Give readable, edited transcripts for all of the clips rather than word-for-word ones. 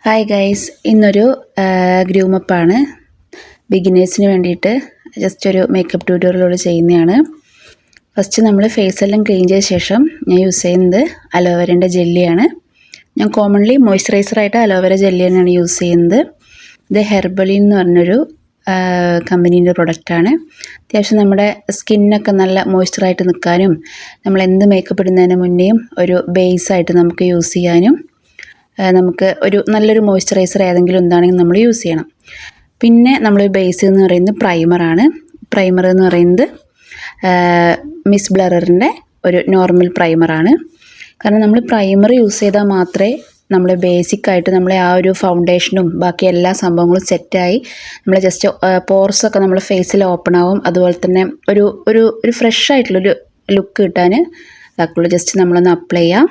Hi guys, ഇന്നൊരു ഗ്രൂമപ്പാണ്. ബിഗിനേഴ്സിന് വേണ്ടിയിട്ട് just ഒരു മേക്കപ്പ് ട്യൂട്ടോറിയലോട് ചെയ്യുന്നതാണ്. ഫസ്റ്റ് നമ്മൾ ഫേസ് എല്ലാം ക്ലീൻ ചെയ്ത ശേഷം ഞാൻ യൂസ് ചെയ്യുന്നത് അലോവേരൻ്റെ ജെല്ലിയാണ്. ഞാൻ കോമൺലി മോയ്സ്ചറൈസറായിട്ട് അലോവേര ജെല്ലി തന്നെയാണ് യൂസ് ചെയ്യുന്നത്. ഇത് ഹെർബലിൻ എന്ന് പറഞ്ഞൊരു കമ്പനീൻ്റെ പ്രൊഡക്റ്റാണ്. അത്യാവശ്യം നമ്മുടെ സ്കിന്നൊക്കെ നല്ല മോയ്സ്ചറായിട്ട് നിൽക്കാനും നമ്മൾ എന്ത് മേക്കപ്പ് ഇടുന്നതിന് മുന്നേയും ഒരു ബേസായിട്ട് നമുക്ക് യൂസ് ചെയ്യാനും നമുക്ക് ഒരു നല്ലൊരു മോയ്സ്ചറൈസർ ഏതെങ്കിലും എന്താണെങ്കിലും നമ്മൾ യൂസ് ചെയ്യണം. പിന്നെ നമ്മൾ ബേസ് എന്ന് പറയുന്നത് പ്രൈമറാണ്. പ്രൈമർ എന്ന് പറയുന്നത് മിസ് ബ്ലറിൻ്റെ ഒരു നോർമൽ പ്രൈമറാണ്. കാരണം നമ്മൾ പ്രൈമർ യൂസ് ചെയ്താൽ മാത്രമേ നമ്മൾ ബേസിക്കായിട്ട് നമ്മളെ ആ ഒരു ഫൗണ്ടേഷനും ബാക്കി എല്ലാ സംഭവങ്ങളും സെറ്റായി നമ്മൾ ജസ്റ്റ് പോർസൊക്കെ നമ്മൾ ഫേസിൽ ഓപ്പൺ ആവും. അതുപോലെ തന്നെ ഒരു ഒരു ഒരു ഫ്രഷ് ആയിട്ടുള്ളൊരു ലുക്ക് കിട്ടാൻ ഇതാക്കുള്ളൂ. ജസ്റ്റ് നമ്മളൊന്ന് അപ്ലൈ ചെയ്യാം.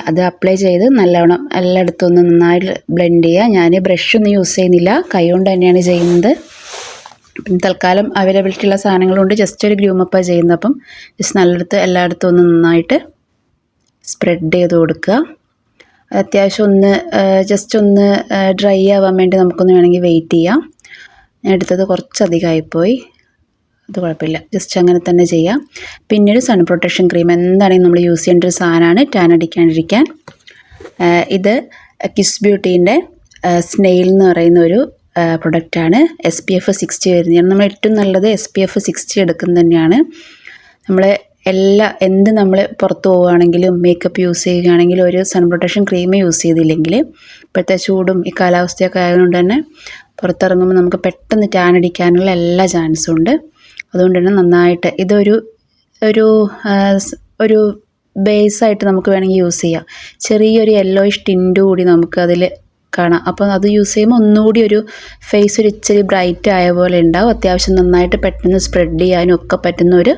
അത് അപ്ലൈ ചെയ്ത് നല്ലവണ്ണം എല്ലായിടത്തും ഒന്ന് നന്നായിട്ട് ബ്ലെൻഡ് ചെയ്യുക. ഞാൻ ബ്രഷൊന്നും യൂസ് ചെയ്യുന്നില്ല, കൈ കൊണ്ട് തന്നെയാണ് ചെയ്യുന്നത്. പിന്നെ തൽക്കാലം അവൈലബിലിറ്റി ഉള്ള സാധനങ്ങളുണ്ട്. ജസ്റ്റ് ഒരു ഗ്രൂമപ്പാണ് ചെയ്യുന്നത്. അപ്പം ജസ്റ്റ് നല്ലയിടത്ത് എല്ലായിടത്തും ഒന്ന് നന്നായിട്ട് സ്പ്രെഡ് ചെയ്ത് കൊടുക്കുക. അത്യാവശ്യം ഒന്ന് ജസ്റ്റ് ഒന്ന് ഡ്രൈ ആവാൻ വേണ്ടി നമുക്കൊന്ന് വേണമെങ്കിൽ വെയിറ്റ് ചെയ്യാം. ഞാൻ എടുത്തത് കുറച്ചധികമായിപ്പോയി, അത് കുഴപ്പമില്ല, ജസ്റ്റ് അങ്ങനെ തന്നെ ചെയ്യാം. പിന്നീട് സൺ പ്രൊട്ടക്ഷൻ ക്രീം എന്താണെങ്കിലും നമ്മൾ യൂസ് ചെയ്യേണ്ട ഒരു സാധനമാണ് ടാൻ അടിക്കാണ്ടിരിക്കാൻ. ഇത് കിസ് ബ്യൂട്ടീൻ്റെ സ്നെയിൽ എന്ന് പറയുന്ന ഒരു പ്രൊഡക്റ്റാണ്. SPF 60 വരുന്നതാണ്. നമ്മൾ ഏറ്റവും നല്ലത് SPF 60 എടുക്കുന്നത് തന്നെയാണ്. നമ്മൾ എന്ത് നമ്മൾ പുറത്ത് പോവുകയാണെങ്കിലും മേക്കപ്പ് യൂസ് ചെയ്യുകയാണെങ്കിലും ഒരു സൺ പ്രൊട്ടക്ഷൻ ക്രീം യൂസ് ചെയ്തില്ലെങ്കിൽ ഇപ്പോഴത്തെ ചൂടും ഈ കാലാവസ്ഥയൊക്കെ ആയതുകൊണ്ട് തന്നെ പുറത്തിറങ്ങുമ്പോൾ നമുക്ക് പെട്ടെന്ന് ടാൻ അടിക്കാനുള്ള എല്ലാ ചാൻസും ഉണ്ട്. അതുകൊണ്ട് തന്നെ നന്നായിട്ട് ഇതൊരു ഒരു ഒരു ബേസായിട്ട് നമുക്ക് വേണമെങ്കിൽ യൂസ് ചെയ്യാം. ചെറിയൊരു യെല്ലോയിഷ് ടിൻറ്റ് കൂടി നമുക്ക് അതിൽ കാണാം. അപ്പോൾ അത് യൂസ് ചെയ്യുമ്പോൾ ഒന്നുകൂടി ഒരു ഫേസ് ഒരു ഇച്ചിരി ബ്രൈറ്റ് ആയ പോലെ ഉണ്ടാവും. അത്യാവശ്യം നന്നായിട്ട് പെട്ടെന്ന് സ്പ്രെഡ് ചെയ്യാനും ഒക്കെ പറ്റുന്ന ഒരു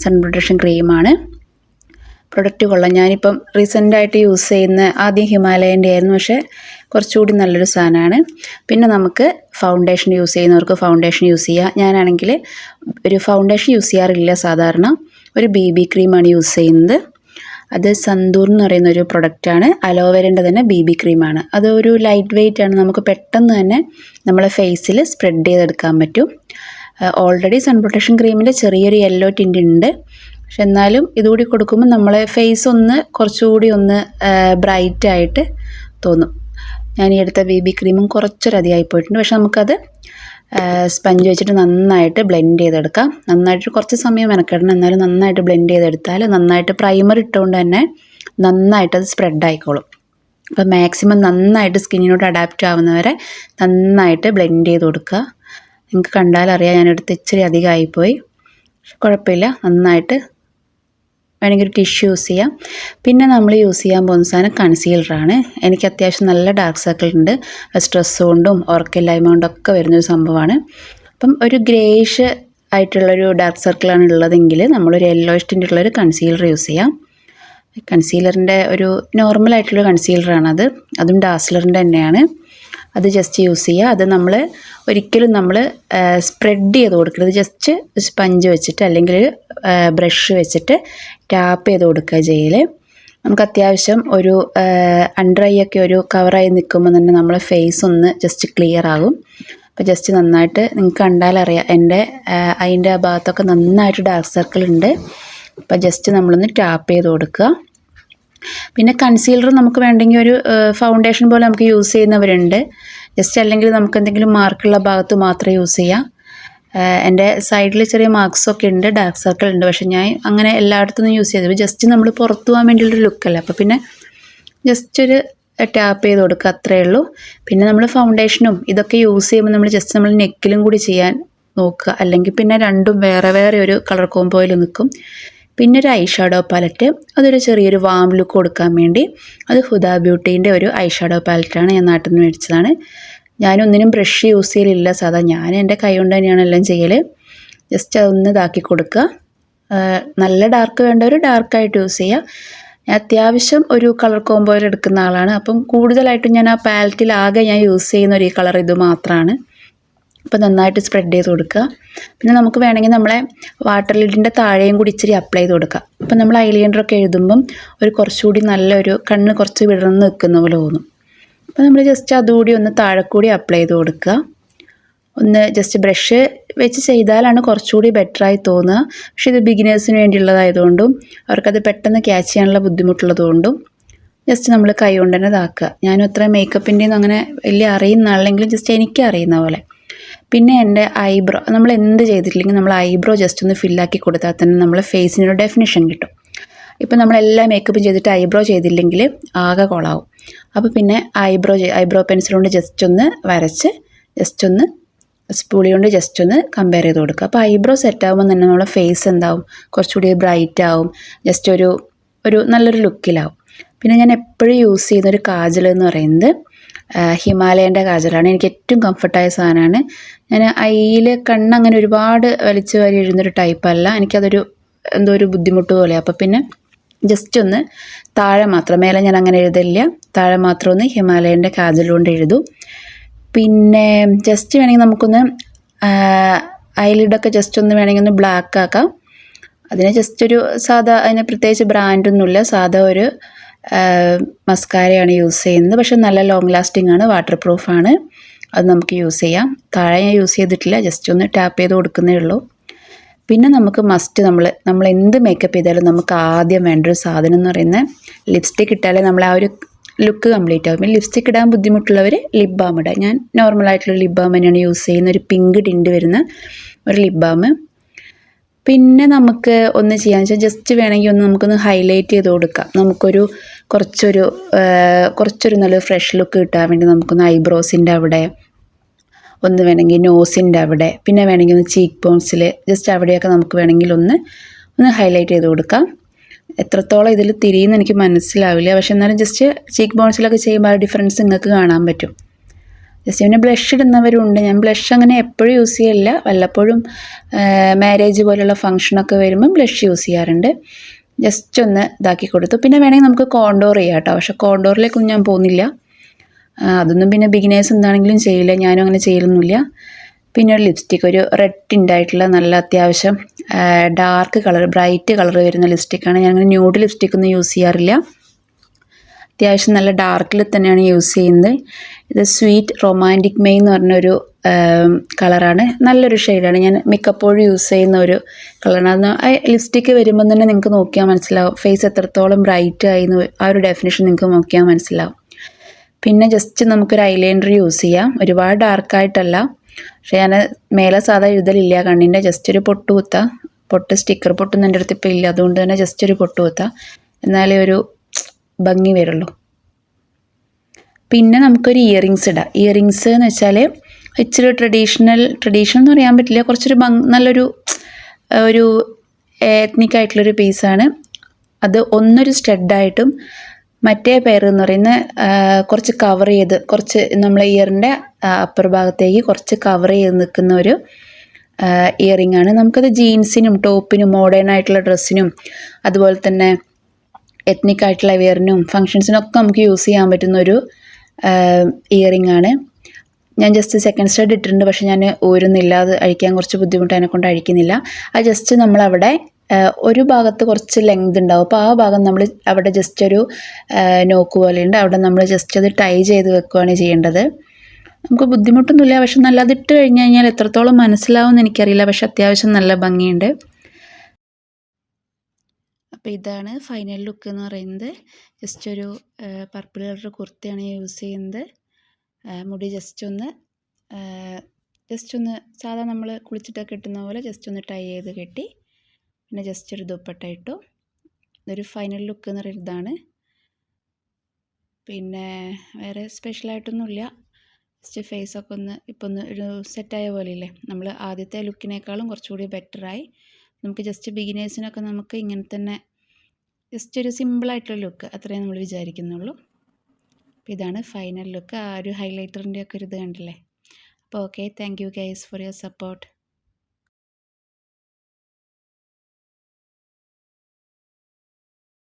സൺ പ്രൊട്ടക്ഷൻ ക്രീമാണ്. പ്രൊഡക്റ്റ് കൊള്ളാം. ഞാനിപ്പം റീസെൻ്റായിട്ട് യൂസ് ചെയ്യുന്ന ആദ്യം ഹിമാലയൻ്റെ ആയിരുന്നു, പക്ഷേ കുറച്ചുകൂടി നല്ലൊരു സാധനമാണ്. പിന്നെ നമുക്ക് ഫൗണ്ടേഷൻ യൂസ് ചെയ്യുന്നവർക്ക് ഫൗണ്ടേഷൻ യൂസ് ചെയ്യുക. ഞാനാണെങ്കിൽ ഒരു ഫൗണ്ടേഷൻ യൂസ് ചെയ്യാറില്ല, സാധാരണ ഒരു BB ക്രീമാണ് യൂസ് ചെയ്യുന്നത്. അത് സന്തൂർ എന്ന് പറയുന്ന ഒരു പ്രൊഡക്റ്റാണ്. അലോവേരൻ്റെ തന്നെ BB ക്രീമാണ്. അത് ഒരു ലൈറ്റ് വെയ്റ്റ് ആണ്, നമുക്ക് പെട്ടെന്ന് തന്നെ നമ്മളെ ഫേസിൽ സ്പ്രെഡ് ചെയ്തെടുക്കാൻ പറ്റും. ഓൾറെഡി സൺ പ്രൊട്ടക്ഷൻ ക്രീമിൻ്റെ ചെറിയൊരു യെല്ലോ ടിൻ്റ് ഉണ്ട്, പക്ഷെ എന്നാലും ഇതുകൂടി കൊടുക്കുമ്പോൾ നമ്മളെ ഫേസ് ഒന്ന് കുറച്ചുകൂടി ഒന്ന് ബ്രൈറ്റായിട്ട് തോന്നും. ഞാൻ ഈ എടുത്ത BB ക്രീമും കുറച്ചൊരധികമായി പോയിട്ടുണ്ട്, പക്ഷെ നമുക്കത് സ്പഞ്ച് വെച്ചിട്ട് നന്നായിട്ട് ബ്ലെൻഡ് ചെയ്തെടുക്കാം. നന്നായിട്ട് കുറച്ച് സമയം മെനക്കെടണം, എന്നാലും നന്നായിട്ട് ബ്ലെൻഡ് ചെയ്തെടുത്താൽ നന്നായിട്ട് പ്രൈമർ ഇട്ടുകൊണ്ട് തന്നെ നന്നായിട്ട് അത് സ്പ്രെഡ് ആയിക്കോളും. അപ്പോൾ മാക്സിമം നന്നായിട്ട് സ്കിന്നിനോട് അഡാപ്റ്റ് ആവുന്നവരെ നന്നായിട്ട് ബ്ലെൻഡ് ചെയ്ത് കൊടുക്കുക. നിങ്ങൾക്ക് കണ്ടാലറിയാം ഞാനെടുത്ത് ഇച്ചിരി അധികമായിപ്പോയി, പക്ഷെ കുഴപ്പമില്ല, നന്നായിട്ട് വേണമെങ്കിൽ ഒരു ടിഷ്യൂ യൂസ് ചെയ്യാം. പിന്നെ നമ്മൾ യൂസ് ചെയ്യാൻ പോകുന്ന സാധനം കൺസീലറാണ്. എനിക്ക് അത്യാവശ്യം നല്ല ഡാർക്ക് സർക്കിൾ ഉണ്ട്, സ്ട്രെസ് കൊണ്ടും ഉറക്കമില്ലായ്മ കൊണ്ടൊക്കെ വരുന്നൊരു സംഭവമാണ്. അപ്പം ഒരു ഗ്രേഷ് ആയിട്ടുള്ളൊരു ഡാർക്ക് സർക്കിളാണ് ഉള്ളതെങ്കിൽ നമ്മളൊരു യെല്ലോയിഷ് ടിൻ്റ് ഉള്ളൊരു കൺസീലർ യൂസ് ചെയ്യാം. കൺസീലറിൻ്റെ ഒരു നോർമലായിട്ടുള്ള കൺസീലറാണത്, അതും ഡാസ്ലറിൻ്റെ തന്നെയാണ്. അത് ജസ്റ്റ് യൂസ് ചെയ്യുക. അത് നമ്മൾ ഒരിക്കലും നമ്മൾ സ്പ്രെഡ് ചെയ്ത് കൊടുക്കരുത്. ജസ്റ്റ് സ്പഞ്ച് വെച്ചിട്ട് അല്ലെങ്കിൽ ബ്രഷ് വെച്ചിട്ട് ടാപ്പ് ചെയ്ത് കൊടുക്കുക ചെയ്യൽ. നമുക്ക് അത്യാവശ്യം ഒരു അണ്ടർ ഐ ഒക്കെ ഒരു കവറായി നിൽക്കുമ്പോൾ തന്നെ നമ്മളെ ഫേസ് ഒന്ന് ജസ്റ്റ് ക്ലിയർ ആകും. അപ്പോൾ ജസ്റ്റ് നന്നായിട്ട് നിങ്ങൾക്ക് കണ്ടാലറിയാം എൻ്റെ അതിൻ്റെ ആ ഭാഗത്തൊക്കെ നന്നായിട്ട് ഡാർക്ക് സർക്കിൾ ഉണ്ട്. അപ്പോൾ ജസ്റ്റ് നമ്മളൊന്ന് ടാപ്പ് ചെയ്ത് കൊടുക്കുക. പിന്നെ കൺസീലർ നമുക്ക് വേണ്ടെങ്കിൽ ഒരു ഫൗണ്ടേഷൻ പോലെ നമുക്ക് യൂസ് ചെയ്യുന്നവരുണ്ട്. ജസ്റ്റ് അല്ലെങ്കിൽ നമുക്ക് എന്തെങ്കിലും മാർക്കുള്ള ഭാഗത്ത് മാത്രമേ യൂസ് ചെയ്യാം. എൻ്റെ സൈഡിൽ ചെറിയ മാർക്സൊക്കെ ഉണ്ട്, ഡാർക്ക് സർക്കിൾ ഉണ്ട്, പക്ഷേ ഞാൻ അങ്ങനെ എല്ലായിടത്തുനിന്നും യൂസ് ചെയ്തത് ജസ്റ്റ് നമ്മൾ പുറത്ത് പോകാൻ വേണ്ടിയുള്ളൊരു ലുക്കല്ല. അപ്പോൾ പിന്നെ ജസ്റ്റ് ഒരു ടാപ്പ് ചെയ്ത് കൊടുക്കുക, അത്രയേ ഉള്ളൂ. പിന്നെ നമ്മൾ ഫൗണ്ടേഷനും ഇതൊക്കെ യൂസ് ചെയ്യുമ്പോൾ നമ്മൾ ജസ്റ്റ് നമ്മൾ നെക്കിലും കൂടി ചെയ്യാൻ നോക്കുക, അല്ലെങ്കിൽ പിന്നെ രണ്ടും വേറെ വേറെ ഒരു കളർ കോമ്പോയിൽ നിൽക്കും. പിന്നെ ഒരു ഐ ഷാഡോ പാലറ്റ്, അതൊരു ചെറിയൊരു വാം ലുക്ക് കൊടുക്കാൻ വേണ്ടി, അത് ഹുദ ബ്യൂട്ടീൻ്റെ ഒരു ഐ ഷാഡോ പാലറ്റാണ്, ഞാൻ നാട്ടിൽ നിന്ന് മേടിച്ചതാണ്. ഞാനൊന്നിനും ബ്രഷ് യൂസ് ചെയ്യലില്ല, സാധാ ഞാൻ എൻ്റെ കൈ കൊണ്ട് തന്നെയാണ് എല്ലാം ചെയ്യൽ. ജസ്റ്റ് അതൊന്ന് ഇതാക്കി കൊടുക്കുക. നല്ല ഡാർക്ക് വേണ്ടവർ ഡാർക്കായിട്ട് യൂസ് ചെയ്യുക. ഞാൻ അത്യാവശ്യം ഒരു കളർ കോമ്പോയിൽ എടുക്കുന്ന ആളാണ്, അപ്പം കൂടുതലായിട്ടും ഞാൻ ആ പാലറ്റിൽ ആകെ ഞാൻ യൂസ് ചെയ്യുന്ന ഒരു കളർ ഇത് മാത്രമാണ്. അപ്പോൾ നന്നായിട്ട് സ്പ്രെഡ് ചെയ്ത് കൊടുക്കുക. പിന്നെ നമുക്ക് വേണമെങ്കിൽ നമ്മളെ വാട്ടർ ലിഡിൻ്റെ താഴെയും കൂടി ഇച്ചിരി അപ്ലൈ ചെയ്ത് കൊടുക്കുക. അപ്പോൾ നമ്മൾ ഐലൈനറൊക്കെ എഴുതുമ്പം ഒരു കുറച്ചുകൂടി നല്ലൊരു കണ്ണ് കുറച്ച് വിടർന്ന് നിൽക്കുന്ന പോലെ തോന്നും. അപ്പോൾ നമ്മൾ ജസ്റ്റ് അതുകൂടി ഒന്ന് താഴെക്കൂടി അപ്ലൈ ചെയ്ത് കൊടുക്കുക. ഒന്ന് ജസ്റ്റ് ബ്രഷ് വെച്ച് ചെയ്താലാണ് കുറച്ചുകൂടി ബെറ്ററായി തോന്നുക. പക്ഷേ ഇത് ബിഗിനേഴ്സിന് വേണ്ടിയുള്ളതായതുകൊണ്ടും അവർക്കത് പെട്ടെന്ന് ക്യാച്ച് ചെയ്യാനുള്ള ബുദ്ധിമുട്ടുള്ളതുകൊണ്ടും ജസ്റ്റ് നമ്മൾ കൈ കൊണ്ട് തന്നെ ഇതാക്കുക. ഞാനും അത്ര മേക്കപ്പിൻ്റെ ഒന്നും അങ്ങനെ വലിയ അറിയുന്ന ആളെങ്കിലും ജസ്റ്റ് എനിക്ക് അറിയുന്ന പോലെ. പിന്നെ എൻ്റെ ഐബ്രോ, നമ്മൾ എന്ത് ചെയ്തിട്ടില്ലെങ്കിൽ നമ്മൾ ഐബ്രോ ജസ്റ്റ് ഒന്ന് ഫില്ലാക്കി കൊടുത്താൽ തന്നെ നമ്മളെ ഫേസിനൊരു ഡെഫിനിഷൻ കിട്ടും. ഇപ്പം നമ്മളെല്ലാ മേക്കപ്പും ചെയ്തിട്ട് ഐബ്രോ ചെയ്തില്ലെങ്കിൽ ആകെ കൊളാവും. അപ്പോൾ പിന്നെ ഐബ്രോ പെൻസിൽ കൊണ്ട് ജസ്റ്റ് ഒന്ന് വരച്ച് ജസ്റ്റ് ഒന്ന് സ്പൂളി കൊണ്ട് ജസ്റ്റ് ഒന്ന് കമ്പയർ ചെയ്ത് കൊടുക്കുക. അപ്പോൾ ഐബ്രോ സെറ്റ് ആകുമ്പോൾ തന്നെ നമ്മളെ ഫേസ് എന്താവും, കുറച്ചുകൂടി ബ്രൈറ്റ് ആവും, ജസ്റ്റ് ഒരു നല്ലൊരു ലുക്കിലാവും. പിന്നെ ഞാൻ എപ്പോഴും യൂസ് ചെയ്യുന്നൊരു കാജൽ എന്ന് പറയുന്നത് ഹിമാലയൻ്റെ കാജലാണ്. എനിക്ക് ഏറ്റവും കംഫർട്ടായ സാധനമാണ്. ഞാൻ ഐയിൽ കണ്ണങ്ങനെ ഒരുപാട് വലിച്ചു വാരി എഴുതുന്നൊരു ടൈപ്പല്ല. എനിക്കതൊരു എന്തോ ഒരു ബുദ്ധിമുട്ട് പോലെ. അപ്പോൾ പിന്നെ ജസ്റ്റ് ഒന്ന് താഴെ മാത്രം, മേലെ ഞാൻ അങ്ങനെ എഴുതില്ല, താഴെ മാത്രം ഒന്ന് ഹിമാലയൻ്റെ കാജൽ കൊണ്ട് എഴുതും. പിന്നെ ജസ്റ്റ് വേണമെങ്കിൽ നമുക്കൊന്ന് ഐലിഡൊക്കെ ജസ്റ്റ് ഒന്ന് വേണമെങ്കിൽ ഒന്ന് ബ്ലാക്ക് ആക്കാം. അതിന് ജസ്റ്റ് ഒരു സാധാ, അതിന് പ്രത്യേകിച്ച് ബ്രാൻഡൊന്നുമില്ല, സാധാ ഒരു മസ്കാരയാണ് യൂസ് ചെയ്യുന്നത്. പക്ഷെ നല്ല ലോങ് ലാസ്റ്റിംഗ് ആണ്, വാട്ടർ പ്രൂഫാണ്, അത് നമുക്ക് യൂസ് ചെയ്യാം. താഴെ ഞാൻ യൂസ് ചെയ്തിട്ടില്ല, ജസ്റ്റ് ഒന്ന് ടാപ്പ് ചെയ്ത് കൊടുക്കുന്നേ ഉള്ളൂ. പിന്നെ നമുക്ക് മസ്റ്റ് നമ്മൾ എന്ത് മേക്കപ്പ് ചെയ്താലും നമുക്ക് ആദ്യം വേണ്ട ഒരു സാധനം എന്ന് പറയുന്നത് ലിപ്സ്റ്റിക് ഇട്ടാലേ നമ്മൾ ആ ഒരു ലുക്ക് കംപ്ലീറ്റ് ആകും. പിന്നെ ലിപ്സ്റ്റിക് ഇടാൻ ബുദ്ധിമുട്ടുള്ളവർ ലിപ് ബാം ഇടുക. ഞാൻ നോർമലായിട്ടുള്ള ലിപ് ബാം തന്നെയാണ് യൂസ് ചെയ്യുന്നത്, ഒരു പിങ്ക് ടിൻറ്റ് വരുന്ന ഒരു ലിപ് ബാം. പിന്നെ നമുക്ക് ഒന്ന് ചെയ്യാന്ന് വെച്ചാൽ ജസ്റ്റ് വേണമെങ്കിൽ ഒന്ന് നമുക്കൊന്ന് ഹൈലൈറ്റ് ചെയ്ത് കൊടുക്കാം. നമുക്കൊരു കുറച്ചൊരു നല്ല ഫ്രഷ് ലുക്ക് കിട്ടാൻ വേണ്ടി നമുക്കൊന്ന് ഐബ്രോസിൻ്റെ അവിടെ ഒന്ന്, വേണമെങ്കിൽ നോസിൻ്റെ അവിടെ, പിന്നെ വേണമെങ്കിൽ ഒന്ന് ചീക്ക് ബോൺസിൽ ജസ്റ്റ് അവിടെയൊക്കെ നമുക്ക് വേണമെങ്കിൽ ഒന്ന് ഹൈലൈറ്റ് ചെയ്ത് കൊടുക്കാം. എത്രത്തോളം ഇതിൽ തിരിയുമെന്ന് എനിക്ക് മനസ്സിലാവില്ല, പക്ഷെ എന്നാലും ജസ്റ്റ് ചീക്ക് ബോൺസിലൊക്കെ ചെയ്യുമ്പോൾ ആ ഡിഫറൻസ് നിങ്ങൾക്ക് കാണാൻ പറ്റും. ജസ്റ്റ് പിന്നെ ബ്ലഷ് ഇടുന്നവരുണ്ട്. ഞാൻ ബ്ലഷ് അങ്ങനെ എപ്പോഴും യൂസ് ചെയ്യില്ല, വല്ലപ്പോഴും മാരേജ് പോലുള്ള ഫംഗ്ഷനൊക്കെ വരുമ്പം ബ്ലഷ് യൂസ് ചെയ്യാറുണ്ട്. ജസ്റ്റ് ഒന്ന് ഇതാക്കി കൊടുത്തു. പിന്നെ വേണമെങ്കിൽ നമുക്ക് കോണ്ടോർ ചെയ്യാം കേട്ടോ, പക്ഷേ കോണ്ടോറിലേക്കൊന്നും ഞാൻ പോകുന്നില്ല. അതൊന്നും പിന്നെ ബിഗിനേഴ്സ് എന്താണെങ്കിലും ചെയ്യില്ല, ഞാനും അങ്ങനെ ചെയ്യലൊന്നുമില്ല. പിന്നെ ഒരു ലിപ്സ്റ്റിക്ക്, ഒരു റെഡ് ടിൻ്റായിട്ടുള്ള നല്ല അത്യാവശ്യം ഡാർക്ക് കളർ, ബ്രൈറ്റ് കളർ വരുന്ന ലിപ്സ്റ്റിക്കാണ്. ഞാൻ അങ്ങനെ ന്യൂഡ് ലിപ്സ്റ്റിക്കൊന്നും യൂസ് ചെയ്യാറില്ല, അത്യാവശ്യം നല്ല ഡാർക്കിൽ തന്നെയാണ് യൂസ് ചെയ്യുന്നത്. ഇത് സ്വീറ്റ് റൊമാൻറ്റിക് മെയ് എന്ന് പറഞ്ഞൊരു കളറാണ്, നല്ലൊരു ഷെയ്ഡാണ്. ഞാൻ മിക്കപ്പോഴും യൂസ് ചെയ്യുന്ന ഒരു കളറാണ്. ആ ലിപ്സ്റ്റിക്ക് വരുമ്പം തന്നെ നിങ്ങൾക്ക് നോക്കിയാൽ മനസ്സിലാവും ഫേസ് എത്രത്തോളം ബ്രൈറ്റ് ആയി എന്ന്, ആ ഒരു ഡെഫിനിഷൻ നിങ്ങൾക്ക് നോക്കിയാൽ മനസ്സിലാവും. പിന്നെ ജസ്റ്റ് നമുക്കൊരു ഐലൈനർ യൂസ് ചെയ്യാം, ഒരുപാട് ഡാർക്കായിട്ടല്ല. പക്ഷേ ഞാൻ മേലെ സാധാ എഴുതലില്ല, കണ്ണിൻ്റെ ജസ്റ്റ് ഒരു പൊട്ട് കുത്താം. സ്റ്റിക്കർ പൊട്ടൊന്നും എൻ്റെ അടുത്ത് ഇപ്പോൾ ഇല്ല, അതുകൊണ്ട് തന്നെ ജസ്റ്റ് ഒരു പൊട്ട് കുത്താം, എന്നാലേ ഒരു ഭംഗി വരുള്ളൂ. പിന്നെ നമുക്കൊരു ഇയറിങ്സ് ഇടാം. ഇയറിങ്സ് എന്ന് വെച്ചാൽ ഇച്ചിരി ട്രഡീഷണൽ എന്ന് പറയാൻ പറ്റില്ല, കുറച്ചൊരു നല്ലൊരു എത്നിക്കായിട്ടുള്ളൊരു പീസാണ് അത്. ഒന്നൊരു സ്റ്റഡായിട്ടും മറ്റേ പെയർ എന്ന് പറയുന്ന കുറച്ച് കവർ ചെയ്ത്, കുറച്ച് നമ്മളെ ഇയറിൻ്റെ അപ്പർ ഭാഗത്തേക്ക് കുറച്ച് കവർ ചെയ്ത് നിൽക്കുന്ന ഒരു ഇയറിംഗ് ആണ്. നമുക്കത് ജീൻസിനും ടോപ്പിനും മോഡേൺ ആയിട്ടുള്ള ഡ്രസ്സിനും അതുപോലെ തന്നെ എത്നിക് ആയിട്ടുള്ള വെയറിനും ഫങ്ഷൻസിനൊക്കെ നമുക്ക് യൂസ് ചെയ്യാൻ പറ്റുന്ന ഒരു ഇയറിംഗ് ആണ്. ഞാൻ ജസ്റ്റ് സെക്കൻഡ് സ്റ്റഡ് ഇട്ടിട്ടുണ്ട്, പക്ഷേ ഞാൻ ഊരുന്നില്ല, അത് അഴിക്കാൻ കുറച്ച് ബുദ്ധിമുട്ട്, അതിനെക്കൊണ്ട് അഴിക്കുന്നില്ല. അത് ജസ്റ്റ് നമ്മളവിടെ ഒരു ഭാഗത്ത് കുറച്ച് ലെങ്ത് ഉണ്ടാവും, അപ്പോൾ ആ ഭാഗം നമ്മൾ അവിടെ ജസ്റ്റ് ഒരു നോക്ക് പോലെയുണ്ട്, അവിടെ നമ്മൾ ജസ്റ്റ് അത് ടൈ ചെയ്ത് വെക്കുകയാണ് ചെയ്യേണ്ടത്. നമുക്ക് ബുദ്ധിമുട്ടൊന്നുമില്ല, പക്ഷെ നല്ല അതിട്ട് കഴിഞ്ഞാൽ എത്രത്തോളം മനസ്സിലാവുമെന്ന് എനിക്കറിയില്ല, പക്ഷെ അത്യാവശ്യം നല്ല ഭംഗിയുണ്ട്. അപ്പോൾ ഇതാണ് ഫൈനൽ ലുക്ക് എന്ന് പറയുന്നത്. ജസ്റ്റ് ഒരു പർപ്പിൾ കളർ കുർത്തയാണ് യൂസ് ചെയ്യുന്നത്. മുടി ജസ്റ്റ് ഒന്ന് സാധാ നമ്മൾ കുളിച്ചിട്ടൊക്കെ കെട്ടുന്ന പോലെ ജസ്റ്റ് ഒന്ന് ടൈ ചെയ്ത് കെട്ടി, പിന്നെ ജസ്റ്റ് ഒരു ദുപ്പട്ട ഇട്ടു. ഇതൊരു ഫൈനൽ ലുക്ക് എന്ന് പറയുന്നത് ഇതാണ്. പിന്നെ വേറെ സ്പെഷ്യലായിട്ടൊന്നുമില്ല, ജസ്റ്റ് ഫേസൊക്കെ ഇപ്പോൾ ഒരു സെറ്റായ പോലെയില്ലേ, നമ്മൾ ആദ്യത്തെ ലുക്കിനേക്കാളും കുറച്ചുകൂടി ബെറ്ററായി. നമുക്ക് ജസ്റ്റ് ബിഗിനേഴ്സിനൊക്കെ നമുക്ക് ഇങ്ങനെ തന്നെ ജസ്റ്റ് ഒരു സിമ്പിളായിട്ടുള്ള ലുക്ക് അത്രയേ നമ്മൾ വിചാരിക്കുന്നുള്ളൂ. അപ്പോൾ ഇതാണ് ഫൈനൽ ലുക്ക്. ആ ഒരു ഹൈലൈറ്ററിൻ്റെ ഒക്കെ ഒരു ഇത് കണ്ടില്ലേ. അപ്പോൾ okay, thank you guys for your support.